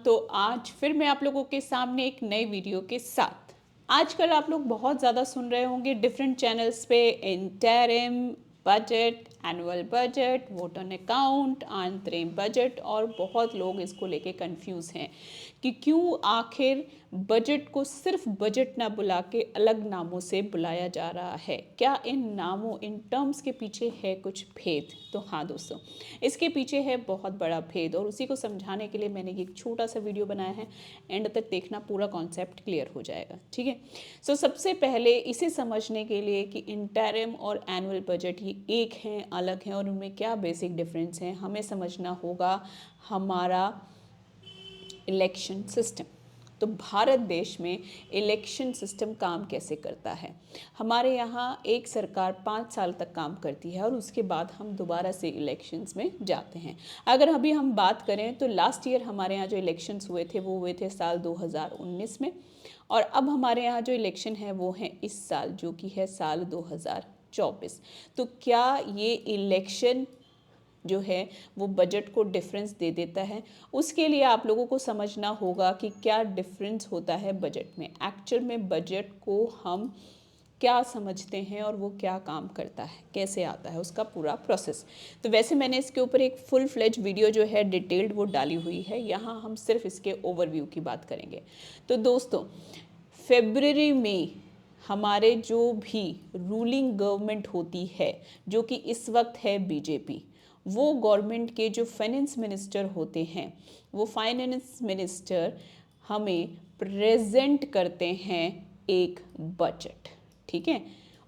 तो आज फिर मैं आप लोगों के सामने एक नए वीडियो के साथ। आजकल आप लोग बहुत ज़्यादा सुन रहे होंगे डिफरेंट चैनल्स पे interim budget, annual budget, vote on account, अंतरिम बजट, और बहुत लोग इसको लेके कंफ्यूज हैं कि क्यों आखिर बजट को सिर्फ बजट ना बुला के अलग नामों से बुलाया जा रहा है। क्या इन नामों, इन टर्म्स के पीछे है कुछ भेद? तो हाँ दोस्तों, इसके पीछे है बहुत बड़ा भेद, और उसी को समझाने के लिए मैंने एक छोटा सा वीडियो बनाया है। एंड तक देखना, पूरा कॉन्सेप्ट क्लियर हो जाएगा। ठीक है। सो सबसे पहले इसे समझने के लिए कि इंटरिम और एनुअल बजट ये एक हैं, अलग हैं, और उनमें क्या बेसिक डिफरेंस हैं, हमें समझना होगा हमारा इलेक्शन सिस्टम। तो भारत देश में इलेक्शन सिस्टम काम कैसे करता है। हमारे यहाँ एक सरकार 5 साल तक काम करती है और उसके बाद हम दोबारा से इलेक्शंस में जाते हैं। अगर अभी हम बात करें तो लास्ट ईयर हमारे यहाँ जो इलेक्शंस हुए थे वो हुए थे साल 2019 में, और अब हमारे यहाँ जो इलेक्शन है वो है इस साल, जो कि है साल 2024। तो क्या ये इलेक्शन जो है वो बजट को डिफरेंस दे देता है? उसके लिए आप लोगों को समझना होगा कि क्या डिफरेंस होता है बजट में। एक्चुअल में बजट को हम क्या समझते हैं और वो क्या काम करता है, कैसे आता है, उसका पूरा प्रोसेस। तो वैसे मैंने इसके ऊपर एक फुल फ्लेज वीडियो जो है डिटेल्ड वो डाली हुई है, यहाँ हम सिर्फ इसके ओवरव्यू की बात करेंगे। तो दोस्तों, फरवरी में हमारे जो भी रूलिंग गवर्नमेंट होती है, जो कि इस वक्त है बीजेपी, वो गवर्नमेंट के जो फाइनेंस मिनिस्टर होते हैं, वो फाइनेंस मिनिस्टर हमें प्रेजेंट करते हैं एक बजट। ठीक है।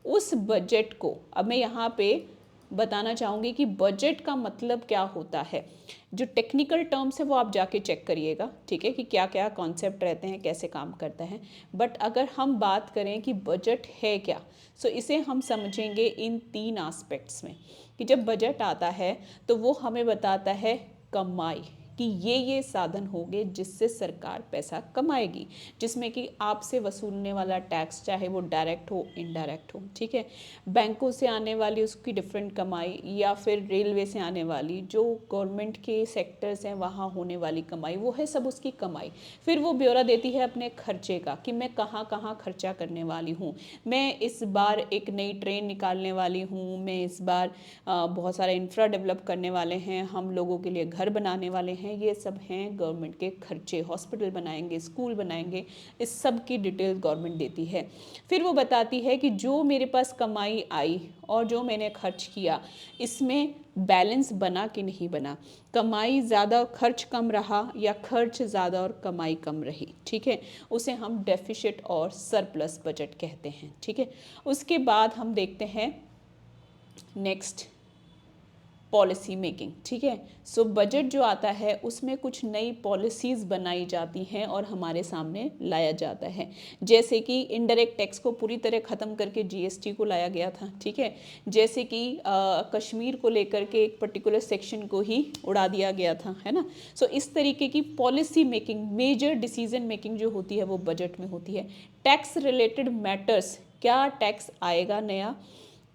उस बजट को अब मैं यहाँ पे बताना चाहूँगी कि बजट का मतलब क्या होता है। जो टेक्निकल टर्म्स है वो आप जाके चेक करिएगा, ठीक है, कि क्या क्या कॉन्सेप्ट रहते हैं, कैसे काम करता है। बट अगर हम बात करें कि बजट है क्या, सो इसे हम समझेंगे इन 3 एस्पेक्ट्स में। कि जब बजट आता है तो वो हमें बताता है कमाई, कि ये साधन होंगे जिससे सरकार पैसा कमाएगी, जिसमें कि आपसे वसूलने वाला टैक्स, चाहे वो डायरेक्ट हो इनडायरेक्ट हो, ठीक है, बैंकों से आने वाली उसकी डिफरेंट कमाई, या फिर रेलवे से आने वाली, जो गवर्नमेंट के सेक्टर्स हैं वहाँ होने वाली कमाई, वो है सब उसकी कमाई। फिर वो ब्यौरा देती है अपने खर्चे का, कि मैं कहाँ कहाँ खर्चा करने वाली हूँ, मैं इस बार एक नई ट्रेन निकालने वाली हूँ, मैं इस बार बहुत सारा इंफ्रा डेवलप करने वाले हैं, हम लोगों के लिए घर बनाने वाले हैं, ये सब हैं गवर्नमेंट के खर्चे। हॉस्पिटल बनाएंगे, स्कूल बनाएंगे, इस सब की डिटेल गवर्नमेंट देती है। फिर वो बताती है कि जो मेरे पास कमाई आई और जो मैंने खर्च किया, इसमें बैलेंस बना कि नहीं बना, कमाई ज़्यादा और खर्च कम रहा, या खर्च ज़्यादा और कमाई कम रही, ठीक है, उसे हम डेफिसिट और सरप्लस बजट कहते हैं। ठीक है। उसके बाद हम देखते हैं नेक्स्ट पॉलिसी मेकिंग। ठीक है। सो बजट जो आता है उसमें कुछ नई पॉलिसीज़ बनाई जाती हैं और हमारे सामने लाया जाता है, जैसे कि इनडायरेक्ट टैक्स को पूरी तरह ख़त्म करके जीएसटी को लाया गया था। ठीक है। जैसे कि कश्मीर को लेकर के एक पर्टिकुलर सेक्शन को ही उड़ा दिया गया था, है ना। सो इस तरीके की policy making, major decision making जो होती है वो बजट में होती है। टैक्स रिलेटेड मैटर्स, क्या टैक्स आएगा नया,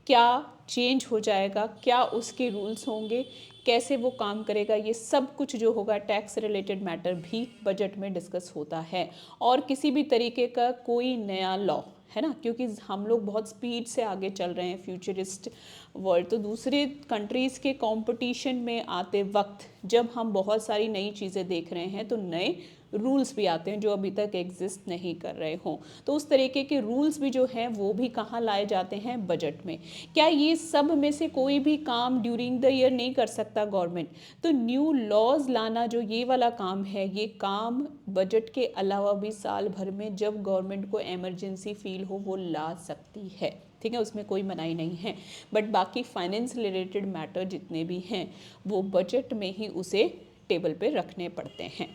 क्या चेंज हो जाएगा, क्या उसके रूल्स होंगे, कैसे वो काम करेगा, ये सब कुछ जो होगा टैक्स रिलेटेड मैटर भी बजट में डिस्कस होता है। और किसी भी तरीके का कोई नया लॉ, है ना, क्योंकि हम लोग बहुत स्पीड से आगे चल रहे हैं, फ्यूचरिस्ट वर्ल्ड, तो दूसरे कंट्रीज़ के कंपटीशन में आते वक्त जब हम बहुत सारी नई चीज़ें देख रहे हैं तो नए रूल्स भी आते हैं जो अभी तक एग्जिस्ट नहीं कर रहे हों। तो उस तरीके के रूल्स भी जो हैं वो भी कहाँ लाए जाते हैं, बजट में। क्या ये सब में से कोई भी काम ड्यूरिंग द ईयर नहीं कर सकता गवर्नमेंट? तो न्यू लॉज लाना जो ये वाला काम है, ये काम बजट के अलावा भी साल भर में जब गवर्नमेंट को इमरजेंसी फील हो वो ला सकती है। ठीक है, उसमें कोई मनाही नहीं है। बट बाकी फाइनेंस रिलेटेड मैटर जितने भी हैं वो बजट में ही उसे टेबल पे रखने पड़ते हैं।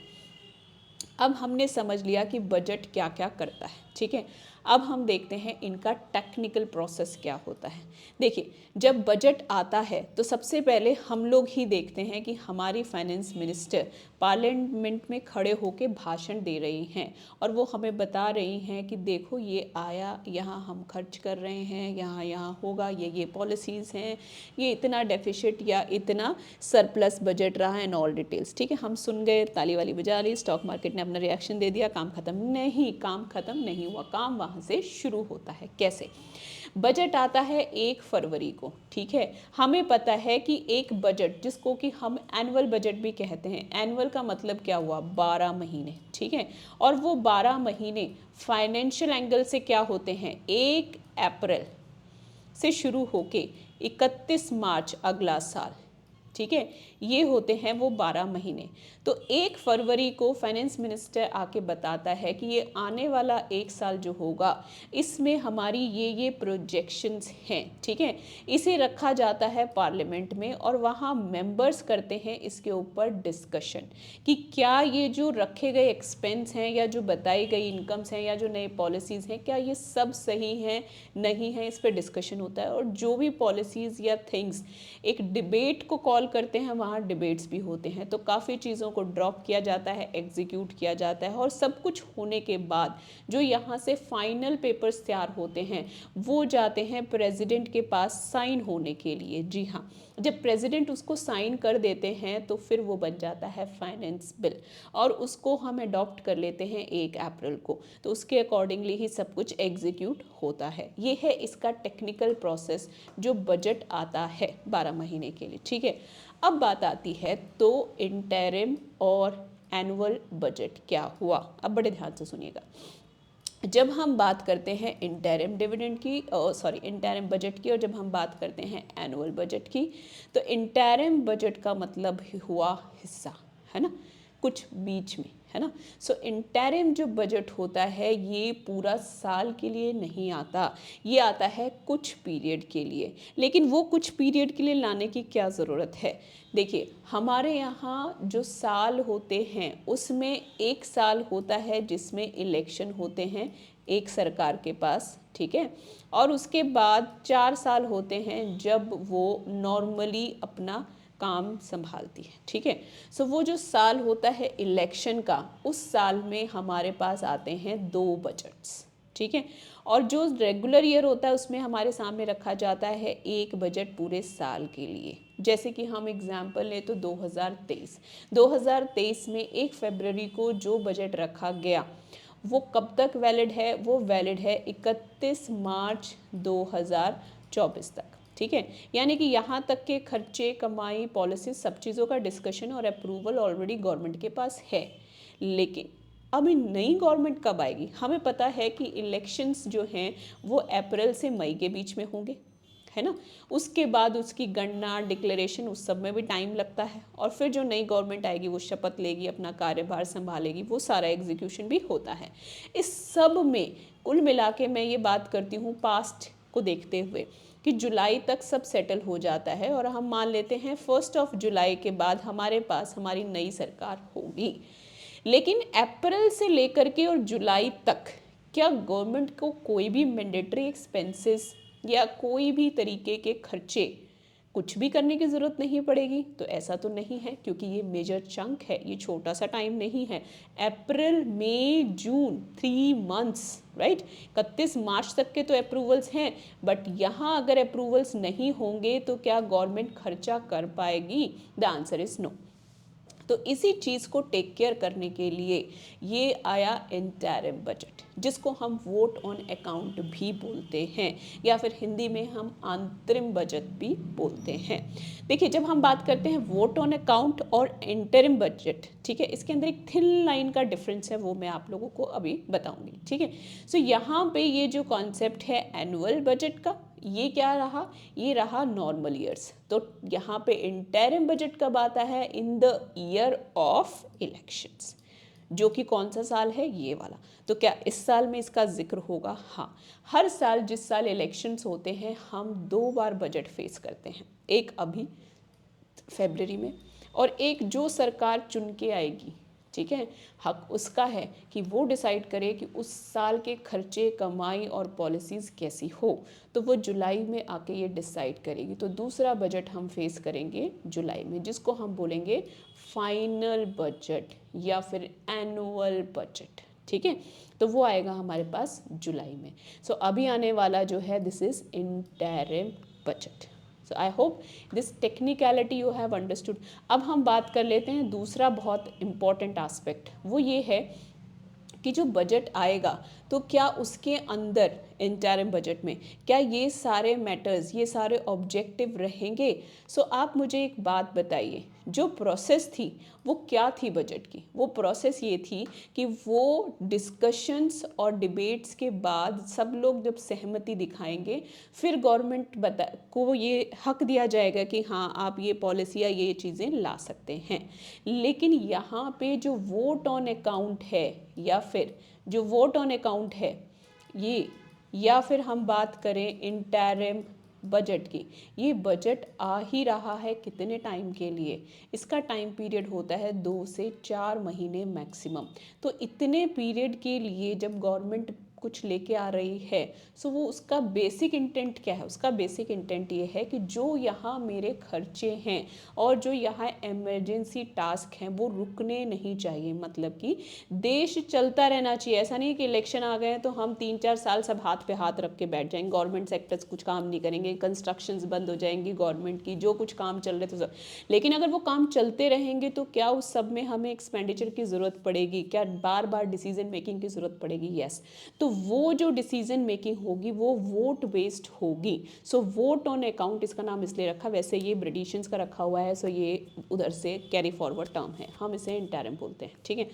अब हमने समझ लिया कि बजट क्या क्या करता है। ठीक है। अब हम देखते हैं इनका टेक्निकल प्रोसेस क्या होता है। देखिए, जब बजट आता है तो सबसे पहले हम लोग ही देखते हैं कि हमारी फाइनेंस मिनिस्टर पार्लियामेंट में खड़े होकर भाषण दे रही हैं और वो हमें बता रही हैं कि देखो ये आया, यहाँ हम खर्च कर रहे हैं, यहाँ यहाँ होगा, ये पॉलिसीज़ हैं, ये इतना डेफिसिट या इतना सरप्लस बजट रहा एंड ऑल डिटेल्स। ठीक है, हम सुन गए, ताली वाली बजा ली, स्टॉक मार्केट ने अपना रिएक्शन दे दिया, काम खत्म। नहीं, काम खत्म नहीं हुआ, काम वहाँ से शुरू होता है। कैसे? बजट आता है 1 फरवरी को। ठीक है, हमें पता है कि एक बजट, जिसको कि हम एनुअल बजट भी कहते हैं, एनुअल का मतलब क्या हुआ? 12 महीने। ठीक है, और वो 12 महीने फाइनेंशियल एंगल से क्या होते हैं? 1 अप्रैल से शुरू होके 31 मार्च अगला साल। ठीक है, ये होते हैं वो 12 महीने। तो 1 फरवरी को फाइनेंस मिनिस्टर आके बताता है कि ये आने वाला 1 साल जो होगा, इसमें हमारी ये प्रोजेक्शंस हैं। ठीक है, इसे रखा जाता है पार्लियामेंट में और वहाँ मेंबर्स करते हैं इसके ऊपर डिस्कशन कि क्या ये जो रखे गए एक्सपेंस हैं या जो बताई गई इनकम्स हैं या जो नए पॉलिसीज़ हैं, क्या ये सब सही हैं, नहीं हैं, इस पर डिस्कशन होता है। और जो भी पॉलिसीज़ या थिंग्स एक डिबेट को कॉल करते हैं, वहाँ डिबेट्स भी होते हैं। तो काफ़ी चीज़ों को ड्रॉप किया जाता है, एग्जीक्यूट किया जाता है और सब कुछ होने के बाद जो यहाँ से फाइनल पेपर्स तैयार होते हैं वो जाते हैं प्रेसिडेंट के पास साइन होने के लिए। जी हाँ, जब प्रेसिडेंट उसको साइन कर देते हैं तो फिर वो बन जाता है फाइनेंस बिल और उसको हम अडॉप्ट कर लेते हैं 1 अप्रैल को। तो उसके अकॉर्डिंगली ही सब कुछ एग्जीक्यूट होता है। ये है इसका टेक्निकल प्रोसेस जो बजट आता है 12 महीने के लिए। ठीक है, अब बात आती है तो इंटरिम और एनुअल बजट क्या हुआ। अब बड़े ध्यान से सुनिएगा। जब हम बात करते हैं इंटरिम डिविडेंड की, इंटरिम बजट की, और जब हम बात करते हैं एनुअल बजट की, तो इंटरिम बजट का मतलब हुआ हिस्सा, है ना, कुछ बीच में, है ना। सो इंटरिम जो बजट होता है ये पूरा साल के लिए नहीं आता, ये आता है कुछ पीरियड के लिए। लेकिन वो कुछ पीरियड के लिए लाने की क्या ज़रूरत है? देखिए, हमारे यहाँ जो साल होते हैं उसमें एक साल होता है जिसमें इलेक्शन होते हैं एक सरकार के पास। ठीक है, और उसके बाद 4 साल होते हैं जब वो नॉर्मली अपना काम संभालती है। ठीक है, सो वो जो साल होता है इलेक्शन का, उस साल में हमारे पास आते हैं 2 बजट्स। ठीक है, और जो रेगुलर ईयर होता है उसमें हमारे सामने रखा जाता है एक बजट पूरे साल के लिए। जैसे कि हम एग्जाम्पल लें तो 2023 में 1 फरवरी को जो बजट रखा गया वो कब तक वैलिड है? वो वैलिड है 31 मार्च 2024 तक। ठीक है, यानी कि यहाँ तक के खर्चे, कमाई, पॉलिसी, सब चीज़ों का डिस्कशन और अप्रूवल ऑलरेडी गवर्नमेंट के पास है। लेकिन अभी नई गवर्नमेंट कब आएगी? हमें पता है कि इलेक्शंस जो हैं वो अप्रैल से मई के बीच में होंगे, है ना। उसके बाद उसकी गणना, डिक्लेरेशन, उस सब में भी टाइम लगता है और फिर जो नई गवर्नमेंट आएगी वो शपथ लेगी, अपना कार्यभार संभालेगी, वो सारा एग्जीक्यूशन भी होता है। इस सब में कुल मिला के मैं ये बात करती हूँ पास्ट को देखते हुए कि जुलाई तक सब सेटल हो जाता है और हम मान लेते हैं 1 जुलाई के बाद हमारे पास हमारी नई सरकार होगी। लेकिन अप्रैल से लेकर के और जुलाई तक क्या गवर्नमेंट को कोई भी मैंडेटरी एक्सपेंसेस या कोई भी तरीके के खर्चे कुछ भी करने की ज़रूरत नहीं पड़ेगी? तो ऐसा तो नहीं है, क्योंकि ये मेजर चंक है, ये छोटा सा टाइम नहीं है। अप्रैल, मई, जून, 3 मंथ्स, राइट। 31 मार्च तक के तो अप्रूवल्स हैं, बट यहाँ अगर अप्रूवल्स नहीं होंगे तो क्या गवर्नमेंट खर्चा कर पाएगी? The answer is no. तो इसी चीज़ को टेक केयर करने के लिए ये आया इंटरिम बजट, जिसको हम वोट ऑन अकाउंट भी बोलते हैं या फिर हिंदी में हम अंतरिम बजट भी बोलते हैं। देखिए, जब हम बात करते हैं वोट ऑन अकाउंट और इंटरिम बजट, ठीक है, इसके अंदर एक थिन लाइन का डिफरेंस है, वो मैं आप लोगों को अभी बताऊंगी। ठीक है, सो यहाँ पे ये जो कॉन्सेप्ट है एनुअल बजट का, ये क्या रहा? ये रहा नॉर्मल ईयर्स। तो यहाँ पे इंटरिम बजट कब आता है? In the year of elections, जो कि कौन सा साल है? ये वाला। तो क्या इस साल में इसका जिक्र होगा? हाँ, हर साल जिस साल इलेक्शंस होते हैं हम 2 बार बजट फेस करते हैं, एक अभी फरवरी में और एक जो सरकार चुन के आएगी, ठीक है, हक उसका है कि वो डिसाइड करे कि उस साल के खर्चे, कमाई और पॉलिसीज़ कैसी हो, तो वो जुलाई में आके ये डिसाइड करेगी। तो दूसरा बजट हम फेस करेंगे जुलाई में, जिसको हम बोलेंगे फाइनल बजट या फिर एनुअल बजट। ठीक है, तो वो आएगा हमारे पास जुलाई में। सो अभी आने वाला जो है this is interim budget. So I hope this technicality you have understood. अब हम बात कर लेते हैं दूसरा बहुत इम्पॉर्टेंट आस्पेक्ट, वो ये है कि जो बजट आएगा तो क्या उसके अंदर इंटरिम बजट में क्या ये सारे मैटर्स, ये सारे ऑब्जेक्टिव रहेंगे। सो आप मुझे एक बात बताइए, जो प्रोसेस थी वो क्या थी बजट की? वो प्रोसेस ये थी कि वो डिस्कशंस और डिबेट्स के बाद सब लोग जब सहमति दिखाएंगे, फिर गवर्नमेंट को ये हक दिया जाएगा कि हाँ आप ये पॉलिसी या ये चीज़ें ला सकते हैं। लेकिन यहाँ पे जो वोट ऑन अकाउंट है या फिर जो वोट ऑन अकाउंट है ये, या फिर हम बात करें इंटरिम बजट की, ये बजट आ ही रहा है कितने टाइम के लिए? इसका टाइम पीरियड होता है 2 से 4 महीने मैक्सिमम। तो इतने पीरियड के लिए जब गवर्नमेंट कुछ लेके आ रही है, सो वो उसका बेसिक इंटेंट क्या है? उसका बेसिक इंटेंट ये है कि जो यहाँ मेरे खर्चे हैं और जो यहाँ इमरजेंसी टास्क हैं वो रुकने नहीं चाहिए। मतलब कि देश चलता रहना चाहिए। ऐसा नहीं है कि इलेक्शन आ गए हैं तो हम 3-4 साल सब हाथ पे हाथ रख के बैठ जाएंगे, गवर्नमेंट सेक्टर्स कुछ काम नहीं करेंगे, कंस्ट्रक्शंस बंद हो जाएंगी गवर्नमेंट की, जो कुछ काम चल रहे थे सब। लेकिन अगर वो काम चलते रहेंगे तो क्या उस सब में हमें एक्सपेंडिचर की ज़रूरत पड़ेगी? क्या बार बार डिसीजन मेकिंग की ज़रूरत पड़ेगी? यस। तो वो जो डिसीजन मेकिंग होगी वो वोट बेस्ड होगी। सो वोट ऑन अकाउंट इसका नाम इसलिए रखा, वैसे ये ब्रिटिशर्स का रखा हुआ है, सो ये उधर से कैरी फॉरवर्ड टर्म है, हम इसे इंटरिम बोलते हैं। ठीक है,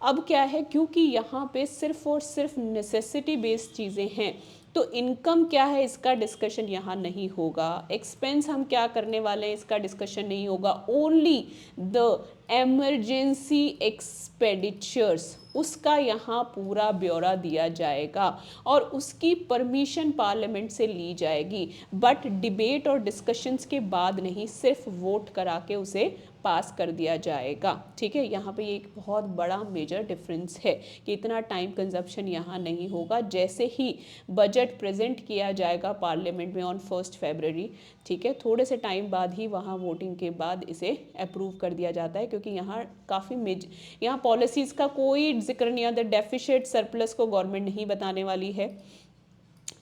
अब क्या है, क्योंकि यहाँ पे सिर्फ और सिर्फ नेसेसिटी बेस्ड चीज़ें हैं, तो इनकम क्या है इसका डिस्कशन यहाँ नहीं होगा, एक्सपेंस हम क्या करने वाले हैं इसका डिस्कशन नहीं होगा। ओनली द एमरजेंसी एक्सपेंडिचर्स, उसका यहाँ पूरा ब्यौरा दिया जाएगा और उसकी परमिशन पार्लियामेंट से ली जाएगी, बट डिबेट और डिस्कशंस के बाद नहीं, सिर्फ वोट करा के उसे पास कर दिया जाएगा। ठीक है, यहाँ पे ये एक बहुत बड़ा मेजर डिफरेंस है कि इतना टाइम कंजप्शन यहाँ नहीं होगा। जैसे ही बजट प्रेजेंट किया जाएगा पार्लियामेंट में ऑन 1 फरवरी, ठीक है, थोड़े से टाइम बाद ही वहाँ वोटिंग के बाद इसे अप्रूव कर दिया जाता है, क्योंकि यहाँ काफ़ी यहाँ पॉलिसीज़ का कोई जिक्र नहीं आता, डेफिसिट सरप्लस को गवर्नमेंट नहीं बताने वाली है।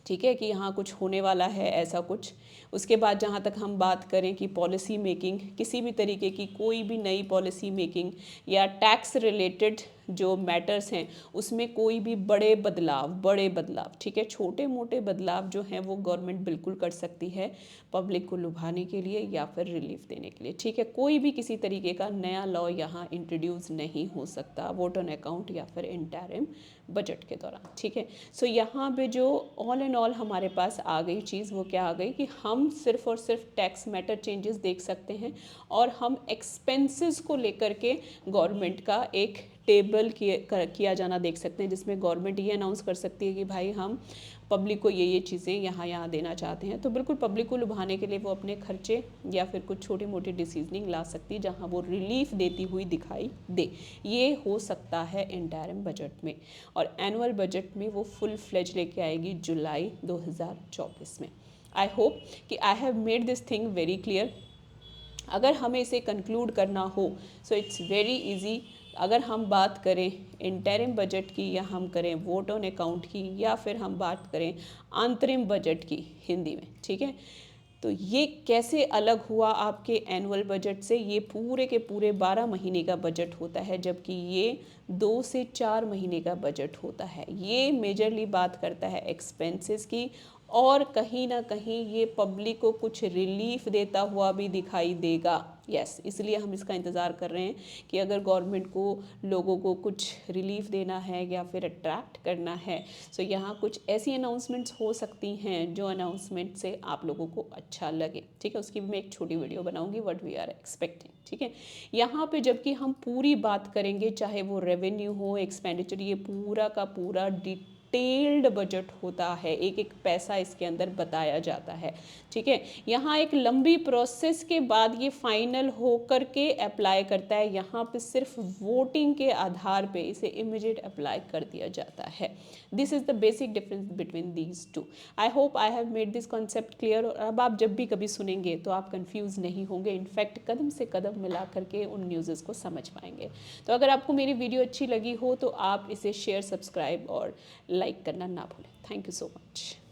ठीक है, कि यहाँ कुछ होने वाला है ऐसा कुछ। उसके बाद जहाँ तक हम बात करें कि पॉलिसी मेकिंग, किसी भी तरीके की कोई भी नई पॉलिसी मेकिंग या टैक्स रिलेटेड जो मैटर्स हैं उसमें कोई भी बड़े बदलाव, ठीक है, छोटे मोटे बदलाव जो हैं वो गवर्नमेंट बिल्कुल कर सकती है पब्लिक को लुभाने के लिए या फिर रिलीफ देने के लिए। ठीक है, कोई भी किसी तरीके का नया लॉ यहाँ इंट्रोड्यूस नहीं हो सकता वोट ऑन अकाउंट या फिर इंटरिम बजट के दौरान। ठीक है, सो यहाँ पे जो ऑल एंड ऑल हमारे पास आ गई चीज़ वो क्या आ गई कि हम सिर्फ और सिर्फ टैक्स मैटर चेंजेस देख सकते हैं और हम एक्सपेंसेस को लेकर के गवर्नमेंट का एक टेबल किया जाना देख सकते हैं, जिसमें गवर्नमेंट ये अनाउंस कर सकती है कि भाई हम पब्लिक को ये चीज़ें यहाँ देना चाहते हैं। तो बिल्कुल पब्लिक को लुभाने के लिए वो अपने खर्चे या फिर कुछ छोटी मोटी डिसीजनिंग ला सकती है जहाँ वो रिलीफ देती हुई दिखाई दे। ये हो सकता है इंटरिम बजट में, और एनुअल बजट में वो फुल फ्लेज लेके आएगी जुलाई 2024 में। आई होप कि I have made this thing very clear. अगर हमें इसे कंक्लूड करना हो सो इट्स वेरी इजी। अगर हम बात करें इंटरिम बजट की, या हम करें वोट ऑन अकाउंट की, या फिर हम बात करें अंतरिम बजट की हिंदी में, ठीक है, तो ये कैसे अलग हुआ आपके एनुअल बजट से? ये पूरे के पूरे 12 महीने का बजट होता है, जबकि ये 2 से 4 महीने का बजट होता है। ये मेजरली बात करता है एक्सपेंसेस की, और कहीं ना कहीं ये पब्लिक को कुछ रिलीफ देता हुआ भी दिखाई देगा। यस, इसलिए हम इसका इंतज़ार कर रहे हैं कि अगर गवर्नमेंट को लोगों को कुछ रिलीफ देना है या फिर अट्रैक्ट करना है, तो यहाँ कुछ ऐसी अनाउंसमेंट्स हो सकती हैं जो अनाउंसमेंट से आप लोगों को अच्छा लगे। ठीक है, उसकी भी मैं एक छोटी वीडियो बनाऊंगी, व्हाट वी आर एक्सपेक्टिंग। ठीक है, यहाँ पे जबकि हम पूरी बात करेंगे, चाहे वो रेवेन्यू हो, एक्सपेंडिचर, ये पूरा का पूरा डिटेल्ड बजट होता है, एक एक पैसा इसके अंदर बताया जाता है, ठीक है। यहाँ एक लंबी प्रोसेस के बाद ये फाइनल होकर के अप्लाई करता है, यहाँ पे सिर्फ वोटिंग के आधार पे इसे इमीडिएट अप्लाई कर दिया जाता है। This is the basic difference between these two. I hope I have made this concept clear. और अब आप जब भी कभी सुनेंगे तो आप कंफ्यूज नहीं होंगे, इनफैक्ट कदम से कदम मिला करके उन न्यूज़ को समझ पाएंगे। तो अगर आपको मेरी वीडियो अच्छी लगी हो तो आप इसे शेयर, सब्सक्राइब और लाइक करना ना भूलें। Thank you so much.